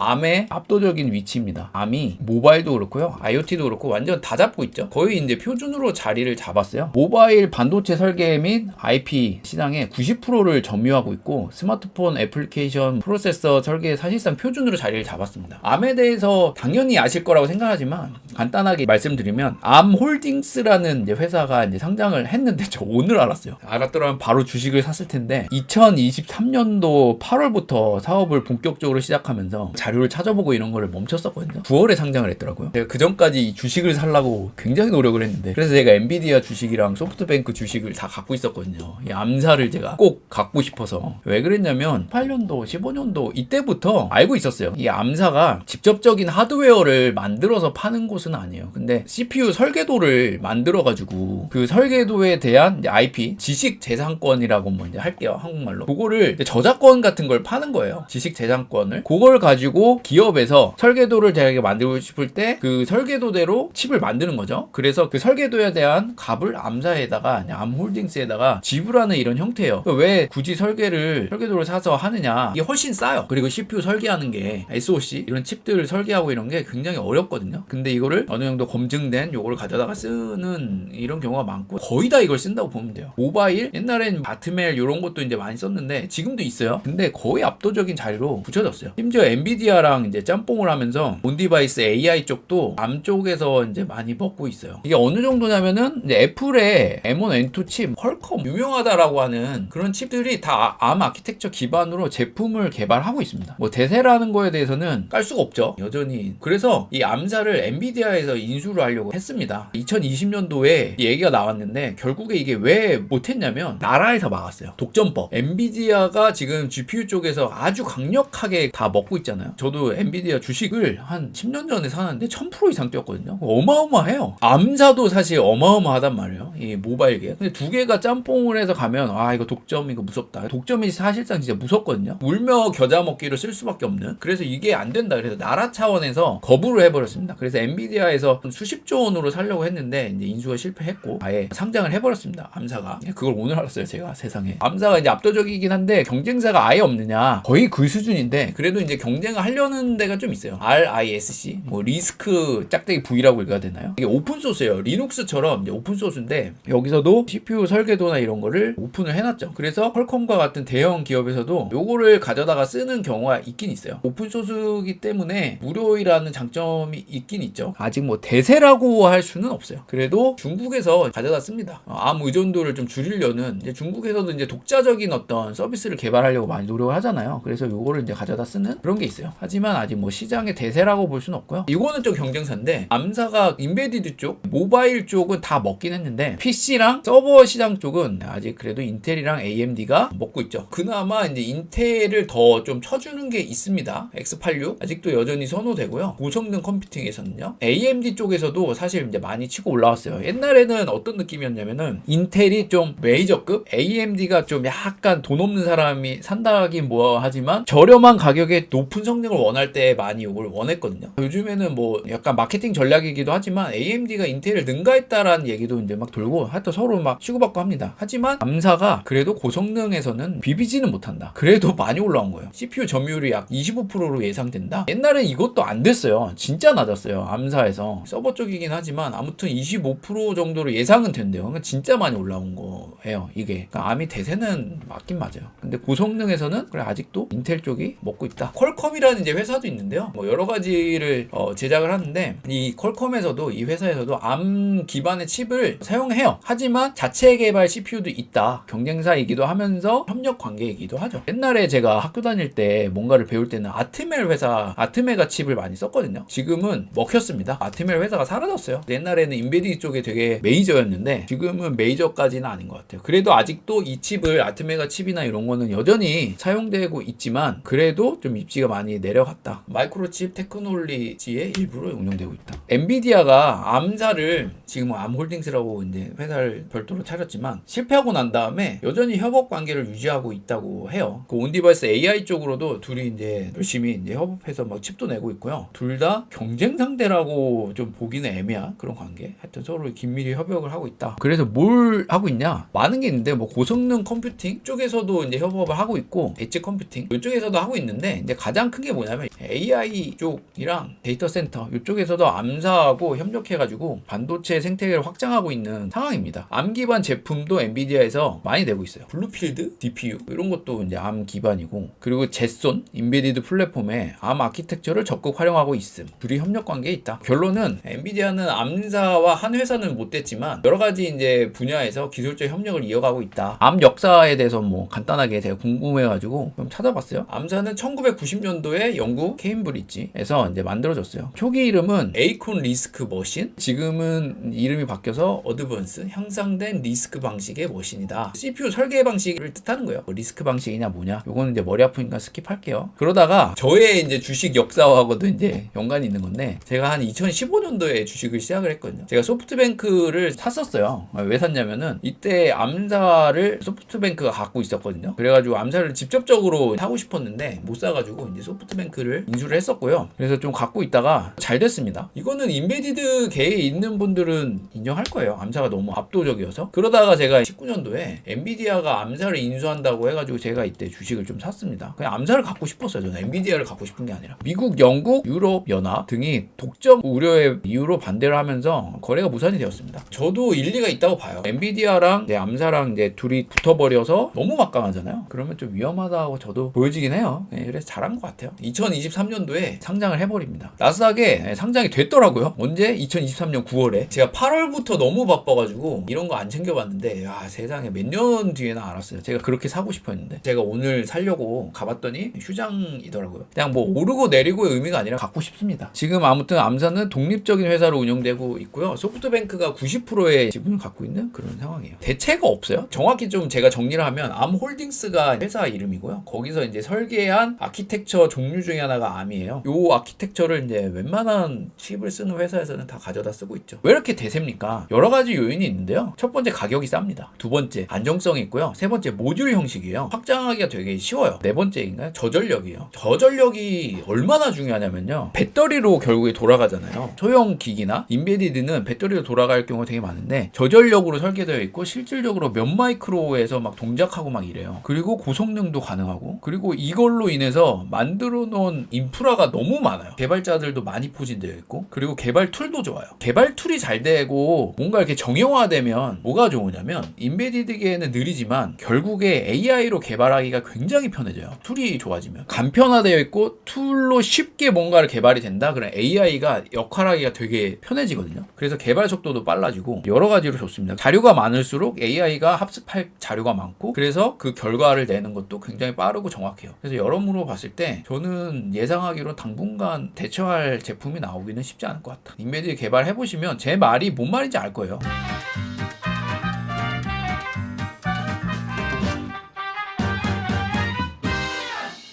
암의 압도적인 위치입니다. 암이 모바일도 그렇고요, IoT도 그렇고 완전 다 잡고 있죠. 거의 이제 표준으로 자리를 잡았어요. 모바일 반도체 설계 및 IP 시장의 90%를 점유하고 있고, 스마트폰 애플리케이션 프로세서 설계에 사실상 표준으로 자리를 잡았습니다. 암에 대해서 당연히 아실 거라고 생각하지만 간단하게 말씀드리면, 암홀딩스라는 이제 회사가 이제 상장을 했는데, 저 오늘 알았어요. 알았더라면 바로 주식을 샀을 텐데, 2023년도 8월부터 사업을 본격적으로 시작하면서 자료를 찾아보고 이런 거를 멈췄었거든요. 9월에 상장을 했더라고요. 제가 그 전까지 주식을 살라고 굉장히 노력을 했는데, 그래서 제가 엔비디아 주식이랑 소프트뱅크 주식을 다 갖고 있었거든요. 이 암사를 제가 꼭 갖고 싶어서. 왜 그랬냐면 18년도 15년도 이때부터 알고 있었어요. 이 암사가 직접적인 하드웨어를 만들어서 파는 곳은 아니에요. 근데 CPU 설계도를 만들어 가지고 그 설계도에 대한 IP, 지식 재산권이라고 뭐 이제 할게요, 한국말로. 그거를 저작권 같은 걸 파는 거예요. 지식 재산권을. 그걸 가지고 기업에서 설계도를 자기가 만들고 싶을 때 그 설계도대로 칩을 만드는 거죠. 그래서 그 설계도에 대한 값을 암사에다가, 암홀딩스에다가 지불하는 이런 형태예요. 왜 굳이 설계도를 사서 하느냐? 이게 훨씬 싸요. 그리고 CPU 설계하는 게, SoC 이런 칩들을 설계하고 이런 게 굉장히 어렵거든요. 근데 이거를 어느 정도 검증된 요거를 가져다가 쓰는 이런 경우가 많고, 거의 다 이걸 쓴다고 보면 돼요. 모바일, 옛날엔 바트멜 이런 것도 이제 많이 썼는데 지금도 있어요. 근데 거의 압도적인 자리로 붙여졌어요. 심지어 엔비디아랑 이제 짬뽕을 하면서 온디바이스 AI 쪽도 암 쪽에서 이제 많이 먹고 있어요. 이게 어느 정도냐면은 이제 애플의 M1, M2 칩, 퀄컴 유명하다라고 하는 그런 칩들이 다 암 아키텍처 기반으로 제품을 개발하고 있습니다. 뭐 대세라는 거에 대해서는 깔 수가 없죠, 여전히. 그래서 이 암사를 엔비디아에서 인수를 하려고 했습니다. 2020년도에 이 얘기가 나왔는데, 결국에 이게 왜 못했냐면 나라에서 막았어요. 독점법. 엔비디아가 지금 GPU 쪽에서 아주 강력하게 다 먹고 있잖아요. 저도 엔비디아 주식을 한 10년 전에 사는데 1000% 이상 뛰었거든요. 어마어마해요. 암사도 사실 어마어마하단 말이에요, 이 모바일계. 근데 두 개가 짬뽕을 해서 가면, 이거 독점, 이거 무섭다. 독점이 사실상 진짜 무섭거든요. 울며 겨자 먹기로 쓸 수밖에 없는. 그래서 이게 안 된다. 그래서 나라 차원에서 거부를 해버렸습니다. 그래서 엔비디아에서 수십조 원으로 살려고 했는데 이제 인수가 실패했고 아예 상장을 해버렸습니다, 암사가. 그걸 오늘 알았어요, 제가. 세상에. 암사가 이제 압도적이긴 한데 경쟁사가 아예 없느냐, 거의 그 수준인데, 그래도 이제 경쟁을 하려는 데가 좀 있어요. RISC, 뭐 리스크 짝대기 V라고 읽어야 되나요? 이게 오픈소스예요. 리눅스처럼 이제 오픈소스인데, 여기서도 CPU 설계도나 이런 거를 오픈을 해놨죠. 그래서 퀄컴과 같은 대형 기업에서도 요거를 가져다가 쓰는 경우가 있긴 있어요. 오픈소스이기 때문에 무료이라는 장점이 있긴 있죠. 아직 뭐 대세라고 할 수는 없어요. 그래도 중국에서 가져다 씁니다. 암 의존도를 좀 줄이려는, 이제 중국에서도 이제 독자적인 어떤 서비스를 개발하려고 많이 노력을 하잖아요. 그래서 요거를 이제 가져다 쓰는 그런 게 있어요. 하지만 아직 뭐 시장의 대세라고 볼 수는 없고요. 이거는 좀 경쟁사인데, 암사가 인베디드 쪽, 모바일 쪽은 다 먹긴 했는데 PC랑 서버 시장 쪽은 아직 그래도 인텔이랑 AMD가 먹고 있죠. 그나마 이제 인텔을 더 좀 쳐주는 게 있습니다. X86 아직도 여전히 선호되고요. 고성능 컴퓨팅에서는요. AMD 쪽에서도 사실 이제 많이 치고 올라왔어요. 옛날에는 어떤 느낌이었냐면은 인텔이 좀 메이저급, AMD가 좀 약간 돈 없는 사람이 산다긴 뭐 하지만 저렴한 가격에 높은 성능을 원할 때 많이 이걸 원했거든요. 요즘에는 뭐 약간 마케팅 전략이기도 하지만 AMD가 인텔을 능가했다라는 얘기도 이제 막 돌고, 하여튼 서로 막 치고받고 합니다. 하지만 암사가 그래도 고성능에서는 비비지는 못한다. 그래도 많이 올라온 거예요. CPU 점유율이 약 25%로 예상된다. 옛날엔 이것도 안 됐어요. 진짜 낮았어요, 암사에서. 서버 쪽이긴 하지만 아무튼 25% 정도로 예상은 된대요. 그러니까 진짜 많이 올라온 거예요, 이게. 그러니까 암이 대세는 맞긴 맞아요. 근데 고성능에서는 그래 아직도 인텔 쪽이 먹고 있다. 퀄컴이라는 이제 회사도 있는데요. 뭐 여러 가지를 제작을 하는데, 이 퀄컴에서도, 이 회사에서도 암 기반의 칩을 사용해요. 하지만 자체 개발 CPU도 있다. 경쟁사이기도 하면서 협력 관계이기도 하죠. 옛날에 제가 학교 다닐 때 뭔가를 배울 때는 아트메가 칩을 많이 썼거든요. 지금은 먹혔습니다. 아트멜 회사가 사라졌어요. 옛날에는 인베디드 쪽에 되게 메이저였는데 지금은 메이저까지는 아닌 것 같아요. 그래도 아직도 이 칩을, 아트메가 칩이나 이런 거는 여전히 사용되고 있지만 그래도 좀 입지가 많이 내려갔다. 마이크로칩 테크놀로지의 일부로 응용되고 있다. 엔비디아가 암사를 지금은 암홀딩스라고 이제 회사를 별도로 차렸지만 실패하고 난 다음에 여전히 협업 관계를 유지하고 있다고 해요. 그 온디바이스 AI 쪽으로도 둘이 이제 열심히 이제 협업해서 막 칩도 내고 있고요. 둘 다 경쟁 상대라고 좀 보기는 애매한 그런 관계. 하여튼 서로 긴밀히 협업을 하고 있다. 그래서 뭘 하고 있냐? 많은 게 있는데 뭐 고성능 컴퓨팅 쪽에서도 이제 협업을 하고 있고 엣지 컴퓨팅 이쪽에서도 하고 있는데 이제 가장 큰 게 게 뭐냐면 AI 쪽이랑 데이터 센터 이쪽에서도 암사하고 협력해가지고 반도체 생태계를 확장하고 있는 상황입니다. 암 기반 제품도 엔비디아에서 많이 내고 있어요. 블루필드, DPU 이런 것도 이제 암 기반이고, 그리고 제손 인베디드 플랫폼에 암 아키텍처를 적극 활용하고 있음. 둘이 협력 관계에 있다. 결론은 엔비디아는 암사와 한 회사는 못 됐지만 여러 가지 이제 분야에서 기술적 협력을 이어가고 있다. 암 역사에 대해서 뭐 간단하게 제가 궁금해가지고 좀 찾아봤어요. 암사는 1990년도에 영국 케임브리지에서 이제 만들어졌어요. 초기 이름은 에이콘 리스크 머신, 지금은 이름이 바뀌어서 어드밴스 향상된 리스크 방식의 머신이다. CPU 설계 방식을 뜻하는 거예요. 뭐 리스크 방식이냐 뭐냐, 요거는 이제 머리 아프니까 스킵할게요. 그러다가 저의 이제 주식 역사하고도 이제 연관이 있는 건데, 제가 한 2015년도에 주식을 시작을 했거든요. 제가 소프트뱅크를 샀었어요. 왜 샀냐면은 이때 암사를 소프트뱅크가 갖고 있었거든요. 그래가지고 암사를 직접적으로 사고 싶었는데 못 사가지고 이제 소프트뱅크를 인수를 했었고요. 그래서 좀 갖고 있다가 잘 됐습니다. 이거는 인베디드계에 있는 분들은 인정할 거예요. 암사가 너무 압도적이어서. 그러다가 제가 19년도에 엔비디아가 암사를 인수한다고 해가지고 제가 이때 주식을 좀 샀습니다. 그냥 암사를 갖고 싶었어요. 저는 엔비디아를 갖고 싶은 게 아니라. 미국, 영국, 유럽 연합 등이 독점 우려의 이유로 반대를 하면서 거래가 무산이 되었습니다. 저도 일리가 있다고 봐요. 엔비디아랑 암사랑 이제 둘이 붙어버려서 너무 막강하잖아요. 그러면 좀 위험하다고 저도 보여지긴 해요. 네, 그래서 잘한 것 같아요. 2023년도에 상장을 해버립니다. 나스닥에 상장이 됐더라고요. 언제? 2023년 9월에. 제가 8월부터 너무 바빠가지고 이런 거 안 챙겨봤는데, 야, 세상에 몇 년 뒤에나 알았어요. 제가 그렇게 사고 싶어 했는데, 제가 오늘 사려고 가봤더니 휴장이더라고요. 그냥 뭐 오르고 내리고의 의미가 아니라 갖고 싶습니다. 지금 아무튼 암사는 독립적인 회사로 운영되고 있고요. 소프트뱅크가 90%의 지분을 갖고 있는 그런 상황이에요. 대체가 없어요. 정확히 좀 제가 정리를 하면 암홀딩스가 회사 이름이고요. 거기서 이제 설계한 아키텍처 종류 중에 하나가 암이에요. 요 아키텍처를 이제 웬만한 칩을 쓰는 회사에서는 다 가져다 쓰고 있죠. 왜 이렇게 대세입니까? 여러 가지 요인이 있는데요. 첫 번째, 가격이 쌉니다. 두 번째, 안정성이 있고요. 세 번째, 모듈 형식이에요. 확장하기가 되게 쉬워요. 네 번째인가요? 저전력이에요. 저전력이 얼마나 중요하냐면요. 배터리로 결국에 돌아가잖아요. 소형 기기나 인베디드는 배터리로 돌아갈 경우가 되게 많은데 저전력으로 설계되어 있고 실질적으로 몇 마이크로에서 막 동작하고 막 이래요. 그리고 고성능도 가능하고, 그리고 이걸로 인해서 만들어 놓은 인프라가 너무 많아요. 개발자들도 많이 포진되어 있고, 그리고 개발 툴도 좋아요. 개발 툴이 잘 되고 뭔가 이렇게 정형화되면 뭐가 좋으냐면, 인베디드계에는 느리지만 결국에 AI로 개발하기가 굉장히 편해져요. 툴이 좋아지면 간편화되어 있고 툴로 쉽게 뭔가를 개발이 된다. 그럼 AI가 역할하기가 되게 편해지거든요. 그래서 개발 속도도 빨라지고 여러 가지로 좋습니다. 자료가 많을수록 AI가 합습할 자료가 많고, 그래서 그 결과를 내는 것도 굉장히 빠르고 정확해요. 그래서 여러모로 봤을 때 저는 예상하기로 당분간 대처할 제품이 나오기는 쉽지 않을 것 같다. 인베디드 개발해보시면 제 말이 뭔 말인지 알 거예요.